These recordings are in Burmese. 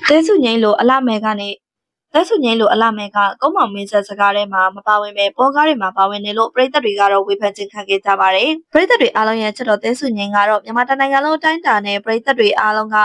တဲစုငိမ့်လိုအလှမဲကနေတဲစုငိမ့်လိုအလှမဲကကုန်းမောင်မင်းဆက်စကားထဲမှာမပါဝင်ပဲပေါ်ကားတွေမှာပါဝင်နေလို့ပရိသတ်တွေကတော့ဝေဖန်ခြင်းခံခဲ့ကြပါတယ်ပရိသတ်တွေအားလုံးရဲ့ချက်တော်တဲစုငိမ့်ကတော့မြန်မာတိုင်းနိုင်ငံလုံးအတိုင်းအတာနဲ့ပရိသတ်တွေအားလုံးက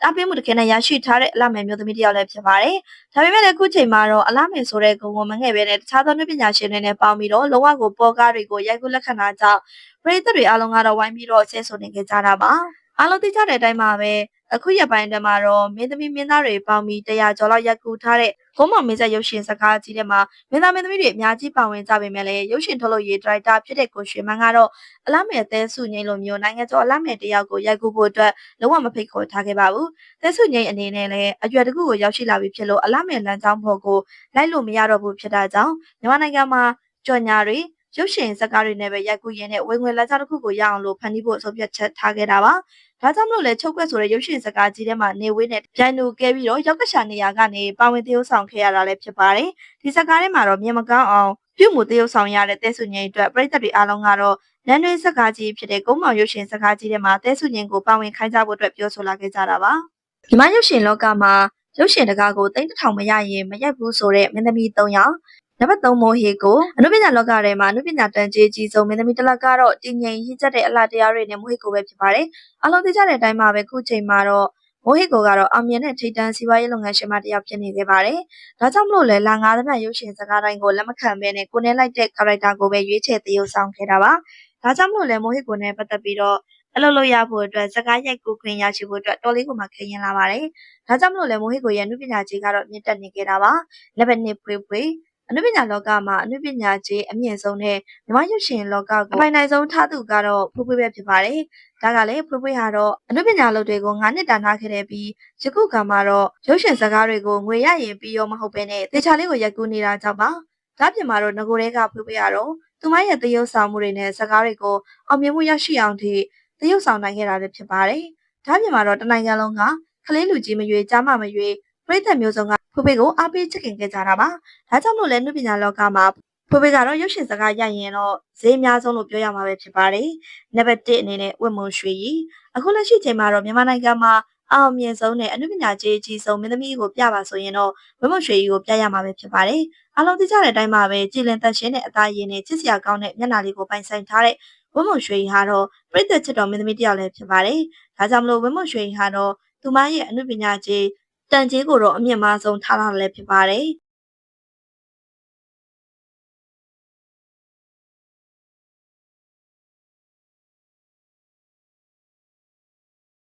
အပြင်းမှုတကယ်နဲ့ရရှိထားတဲ့အလှမဲမျိုးသမီးတစ်ယောက်လည်းဖြစ်ပါတယ်ဒါပေမဲ့လည်းအခုချိန်မှာတော့အလှမဲဆိုတဲ့ဂုဏ်ကိုမငဲ့ပဲနဲ့တခြားသောနည်းပညာရှင်တွေနဲ့ပေါင်းပြီးတော့လုံးဝကိုပေါ်ကားတွေကိုရိုက်ကူးလက်ခံတာကြောင့်ပရိသတ်တွေအားလုံးကတော့ဝိုင်းပြီးတော့ဆဲဆိုနေကြတာပါအားလုံးသိကြတဲ့အတိုင်းပါပဲအခုရက်ပိုင်းတည်းမှာတော့မင်းသမီးမင်းသားတွေပေါင်းပြီး100ကျော်လောက်ရိုက်ကူးထားတဲ့ဂုံးမောင်မင်းဆက်ရုပ်ရှင်စကားကြီးထဲမှာမင်းသားမင်းသမီးတွေအများကြီးပါဝင်ကြပေမဲ့လည်းရုပ်ရှင်ထုတ်လုပ်ရေးဒါရိုက်တာဖြစ်တဲ့ကိုရွှေမန်းကတော့အလားမဲ့သဲစုငိမ့်လိုမျိုးနိုင်ငံကျော်အလားမဲ့တယောက်ကိုရိုက်ကူးဖို့အတွက်လုံးဝမဖိတ်ခေါ်ထားခဲ့ပါဘူး။သဲစုငိမ့်အနေနဲ့လည်းအရွယ်တကူကိုရောက်ရှိလာပြီဖြစ်လို့အလားမဲ့လမ်းကြောင်းဖို့ကိုလိုက်လို့မရတော့ဘူးဖြစ်တာကြောင့်မြန်မာနိုင်ငံမှာကြော်ညာတွေရုပ်ရှင်စကားတွေနဲ့ပဲရိုက်ကူးရင်းနဲ့ဝင်ငွေလမ်းကြောင်းတစ်ခုကိုရအောင်လို့ဖန်တီးဖို့အဆုံးဖြတ်ချက်ထားခဲ့တာပါ။ဒါကြောင့်မလို့လဲချုပ်ကွက်ဆိုတဲ့ရုပ်ရှင်စကားကြီးထဲမှာနေဝေးနဲ့ပြိုင်တူကဲပြီးတော့ရောက်ကရှာနေရာကနေပါဝင်သရုပ်ဆောင်ခဲ့ရတာလည်းဖြစ်ပါတယ်။ဒီစကားထဲမှာတော့မြေမကောင်းအောင်ပြုမှုသရုပ်ဆောင်ရတဲ့တဲဆုငိမ့်အတွက်ပရိသတ်တွေအားလုံးကတော့လမ်းတွင်းစကားကြီးဖြစ်တဲ့ကုန်းမောင်ရုပ်ရှင်စကားကြီးထဲမှာတဲဆုငိမ့်ကိုပါဝင်ခိုင်းကြဖို့အတွက်ပြောဆိုလာခဲ့ကြတာပါ။မြန်မာရုပ်ရှင်လောကမှာရုပ်ရှင်တကားကိုတိတ်တထောင်မရရင်မရိုက်ဘူးဆိုတဲ့မင်းသမီး3ယောက်နံပါတ်3မိုးဟေကိုအနုပညာလောကထဲမှာအနုပညာတန်ကြေးကြီးဆုံးမင်းသမီးတစ်လကတော့တည်ငြိမ်ရင့်ကျက်တဲ့အလှတရားတွေနဲ့မိုးဟေကိုပဲဖြစ်ပါတယ်။အလုံးသိကြတဲ့အတိုင်းမှာပဲခုချိန်မှာတော့မိုးဟေကိုကတော့အောင်မြင်တဲ့ထိပ်တန်းစီးပွားရေးလုပ်ငန်းရှင်မတစ်ယောက်ဖြစ်နေခဲ့ပါတယ်။ဒါကြောင့်မလို့လဲလာ9သမတ်ရုပ်ရှင်စကားတိုင်းကိုလက်မခံဘဲနဲ့ကိုနဲ့လိုက်တဲ့ character ကိုပဲရွေးချယ်သရုပ်ဆောင်ခဲ့တာပါ။ဒါကြောင့်မလို့လဲမိုးဟေကိုနဲ့ပတ်သက်ပြီးတော့အလုပ်လုပ်ရဖို့အတွက်စကားရိုက်ကူခွင့်ရရှိဖို့အတွက်တော်လေးကိုမှခရင်လာပါတယ်။ဒါကြောင့်မလို့လဲမိုးဟေကိုရဲ့အနုပညာကြီးကတော့မြင့်တက်နေခဲ့တာပါ။လက်ပဲနှစ်ဖွေးဖွေးအနုပညာလောကမှာအနုပညာကြီးအမြင့်ဆုံးနဲ့မြန်မာရုပ်ရှင်လောကကိုအပိုင်နိုင်ဆုံးထားသူကတော့ဖွေးဖွေးပဲဖြစ်ပါတယ်။ဒါကလည်းဖွေးဖွေးဟာတော့အနုပညာလုပ်တွေကို9နှစ်တာနားခဲ့တဲ့ပြီးယခုကမှတော့ရုပ်ရှင်စကားတွေကိုငွေရရင်ပြီးရောမဟုတ်ပဲနဲ့တေချာလေးကိုရိုက်ကူးနေတာကြောင့်ပါ။ဒါပြင်မှာတော့ငကိုတွေကဖွေးဖွေးကတော့သူမရဲ့သရုပ်ဆောင်မှုတွေနဲ့စကားတွေကိုအောင်မြင်မှုရရှိအောင်ထိသရုပ်ဆောင်နိုင်ခဲ့တာလည်းဖြစ်ပါတယ်။ဒါပြင်မှာတော့တနိုင်ငံလုံးကကလေးလူကြီးမရွေးကြားမမရွေးပရိသတ်မျိုးစုံကဖွေးဖွေးကိုအားပေးချစ်ခင်ခဲ့ကြတာပါ။ဒါကြောင့်မို့လဲနုပညာလောကမှာဖွေးဖွေးကတော့ရုပ်ရှင်စကားရိုက်ရင်တော့ဈေးအများဆုံးလို့ပြောရမှာပဲဖြစ်ပါတယ်။နံပါတ်1အနေနဲ့ဝတ်မုံရွှေရီအခုလက်ရှိချိန်မှာတော့မြန်မာနိုင်ငံမှာအောင်မြင်ဆုံးနဲ့အနုပညာကြီးအကြီးဆုံးမင်းသမီးကိုပြပါဆိုရင်တော့ဝတ်မုံရွှေရီကိုပြရမှာပဲဖြစ်ပါတယ်။အားလုံးသိကြတဲ့အတိုင်းပါပဲကြည်လင်သက်ရှင်တဲ့အသားရည်နဲ့ချစ်စရာကောင်းတဲ့မျက်နှာလေးကိုပိုင်ဆိုင်ထားတဲ့ဝတ်မုံရွှေရီဟာတော့ပရိသတ်ချစ်တော်မင်းသမီးတစ်ယောက်လည်းဖြစ်ပါတယ်။ဒါကြောင့်မလို့ဝတ်မုံရွှေရီဟာတော့သူမရဲ့အနုပညာကြီးတန်ကြီးကိုတော့အမြင့်မားဆုံးထားတာလည်းဖြစ်ပါတယ်။